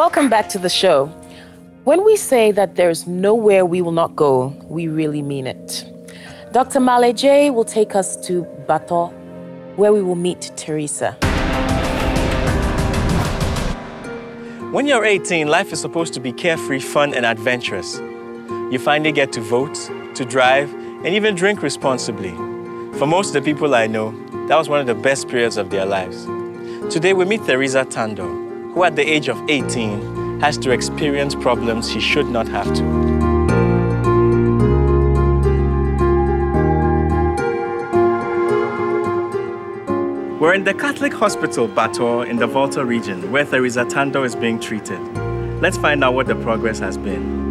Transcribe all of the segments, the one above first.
Welcome back to the show. When we say that there's nowhere we will not go, we really mean it. Dr. Male J will take us to Bato, where we will meet Teresa. When you're 18, life is supposed to be carefree, fun, and adventurous. You finally get to vote, to drive, and even drink responsibly. For most of the people I know, that was one of the best periods of their lives. Today we meet Teresa Tando, who at the age of 18 has to experience problems she should not have to. We're in the Catholic Hospital, Bato, in the Volta region, where Teresa Tando is being treated. Let's find out what the progress has been.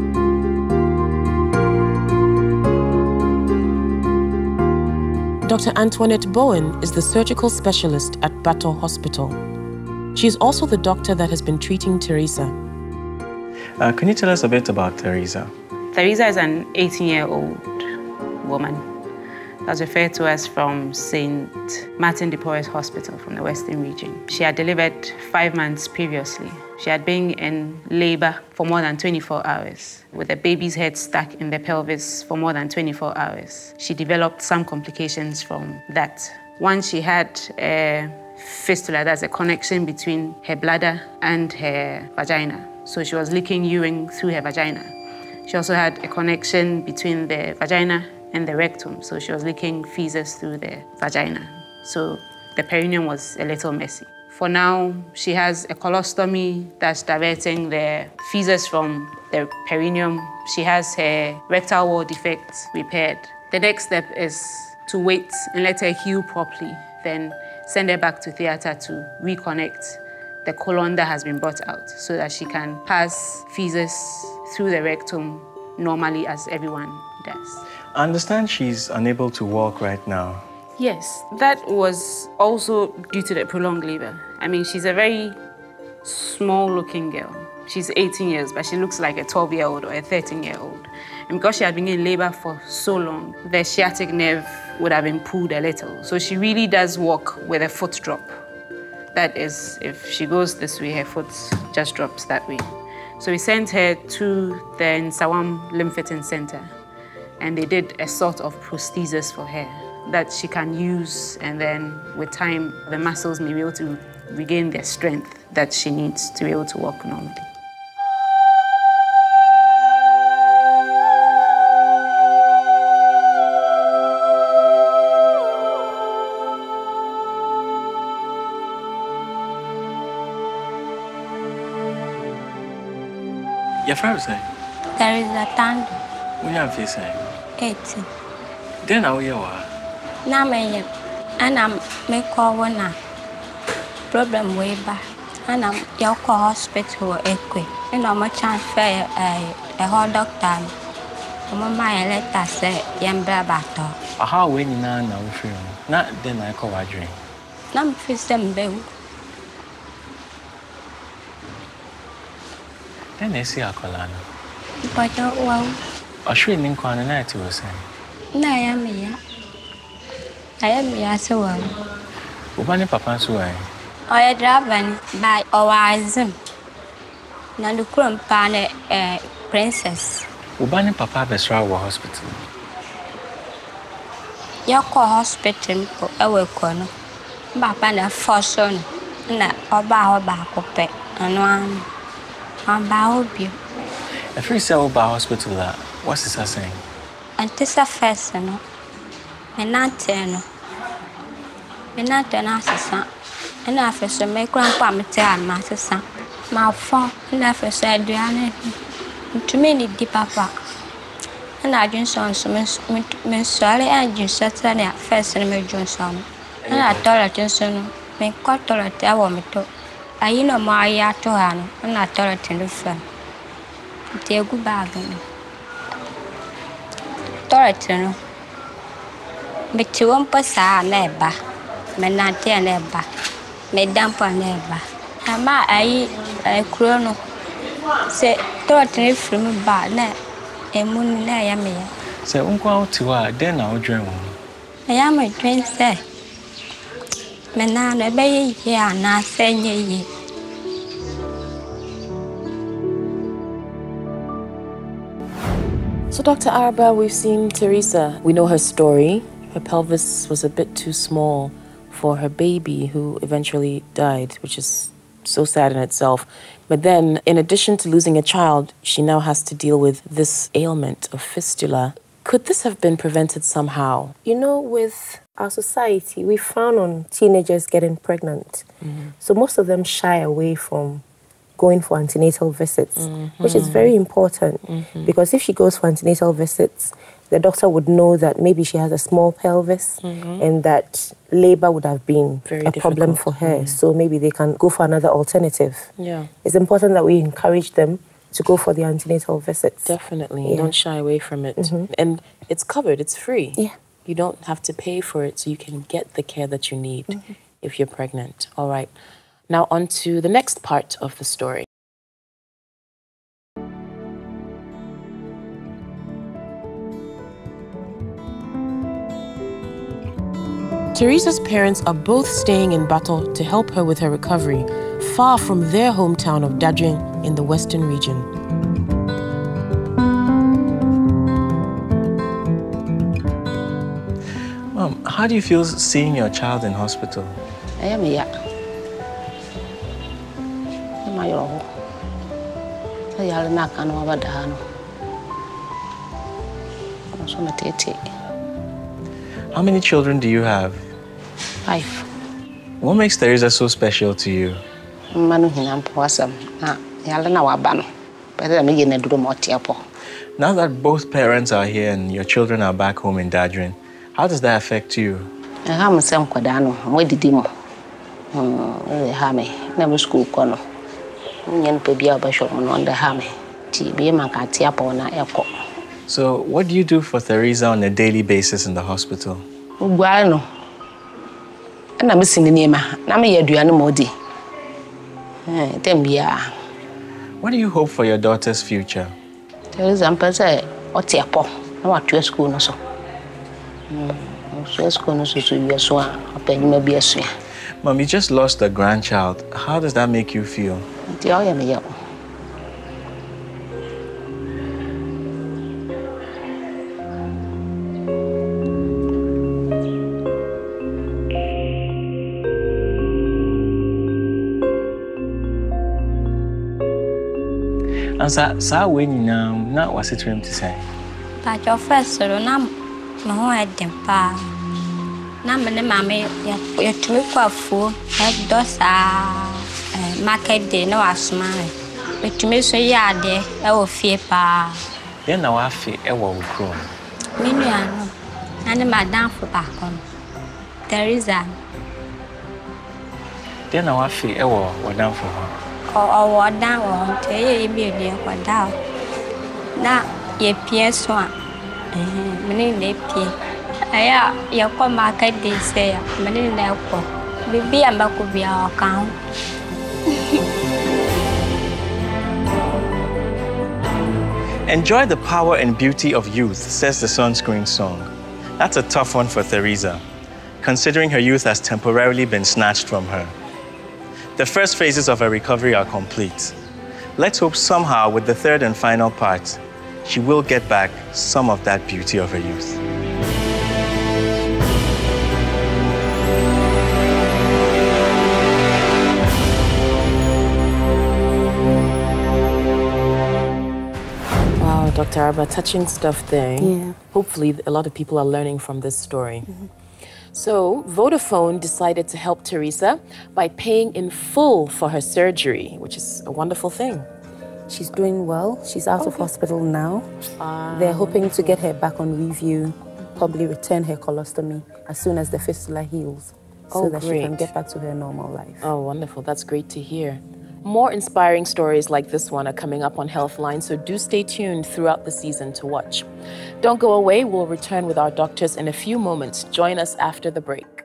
Dr. Antoinette Bowen is the surgical specialist at Bato Hospital. She is also the doctor that has been treating Teresa. Can you tell us a bit about Teresa? Teresa is an 18-year-old woman that was referred to us from St. Martin de Porres Hospital from the Western region. She had delivered 5 months previously. She had been in labor for more than 24 hours, with a baby's head stuck in the pelvis for more than 24 hours. She developed some complications from that. Once she had a fistula, that's a connection between her bladder and her vagina. So she was leaking urine through her vagina. She also had a connection between the vagina and the rectum. So she was leaking feces through the vagina. So the perineum was a little messy. For now, she has a colostomy that's diverting the feces from the perineum. She has her rectal wall defect repaired. The next step is to wait and let her heal properly, then send her back to theater to reconnect the colon that has been brought out so that she can pass feces through the rectum normally as everyone does. I understand she's unable to walk right now. Yes, that was also due to the prolonged labor. I mean, she's a very small-looking girl. She's 18 years, but she looks like a 12-year-old or a 13-year-old. And because she had been in labor for so long, the sciatic nerve would have been pulled a little. So she really does walk with a foot drop. That is, if she goes this way, her foot just drops that way. So we sent her to the Nsawam Lymphatin Center, and they did a sort of prosthesis for her that she can use, and then with time, the muscles may be able to regain their strength that she needs to be able to walk normally. Your friend say? Teresa Tando. What you have say? 18. Then how you are? Now I'm call one problem way back. And I'm your hospital equi. And I'm a transfer a whole doctor. My letter say Yambra Bato. How when you now feel? Not then I call a dream. Nam Fistem Bew. Then they see a colana. But well, a shrinking corner night was saying. No, I am here. I am here so well. Upon Papa's way. I am driven by Oazim. Nandukum Pane princess. Ubani Papa Besrawa Hospital. Yoko hospital for our corner. Bapana for son. Na Oba Bacope and one. You. A free cell by hospital that what's this saying? And this a first, no. And not ten. And not an assassin. And after some make grandpa and master son. My phone, and after said, to me, deep papa. And I just saw some Miss Sally and you certainly at first and made Johnson. And I told her to make cut toilet. I want me to. I know my yato hand, and I told her to the front. Dear good bargain. Torretino. But you won't pass our neighbor. Menante neighbor. Madame neighbor. Am I a chrono? Say, Torretino from bad net. A moon lay me. Say, Uncle to her, then I'll dream. I am a twin, say. Menana bay here, and I send ye. So, Dr. Araba, we've seen Teresa. We know her story. Her pelvis was a bit too small for her baby, who eventually died, which is so sad in itself. But then, in addition to losing a child, she now has to deal with this ailment of fistula. Could this have been prevented somehow? You know, with our society, we frown on teenagers getting pregnant. So most of them shy away from going for antenatal visits, which is very important because if she goes for antenatal visits, the doctor would know that maybe she has a small pelvis and that labor would have been a problem for her. So maybe they can go for another alternative. Yeah. It's important that we encourage them to go for the antenatal visits. Definitely. Don't shy away from it. And it's covered. It's free. Yeah. You don't have to pay for it, so you can get the care that you need if you're pregnant. All right. Now on to the next part of the story. Teresa's parents are both staying in Bato to help her with her recovery, far from their hometown of Dadrin in the Western region. Mom, how do you feel seeing your child in hospital? I am here. I'm here. I am not going to die. How many children do you have? 5. What makes Teresa so special to you? Now that both parents are here and your children are back home in Dadrin, how does that affect you? So, what do you do for Teresa on a daily basis in the hospital? What do you hope for your daughter's future? Mom, you just lost a grandchild. How does that make you feel? And so when now what's it to say? But your first so na no I dem pa. Na me mama ya tumi kwafu e dosa market day na wasoma. Me tumi so ya de e wo fie pa. Then now I feel e wo kro. Me nua no. Na madam for back on. Teresa. Then now I feel e wo down for her. Or down on te be or down. Na ye piece one. Many ne pie. Aya ya kwa market day say many na ko. Bibi amba ko bia account. Enjoy the power and beauty of youth, says the Sunscreen song. That's a tough one for Teresa, considering her youth has temporarily been snatched from her. The first phases of her recovery are complete. Let's hope somehow with the third and final part, she will get back some of that beauty of her youth. Wow, Dr. Araba, touching stuff there. Yeah. Hopefully, a lot of people are learning from this story. So, Vodafone decided to help Teresa by paying in full for her surgery, which is a wonderful thing. She's doing well. She's out of hospital now. They're hoping to get her back on review, probably return her colostomy as soon as the fistula heals, so that she can get back to her normal life. Oh, wonderful. That's great to hear. More inspiring stories like this one are coming up on Healthline, so do stay tuned throughout the season to watch. Don't go away. We'll return with our doctors in a few moments. Join us after the break.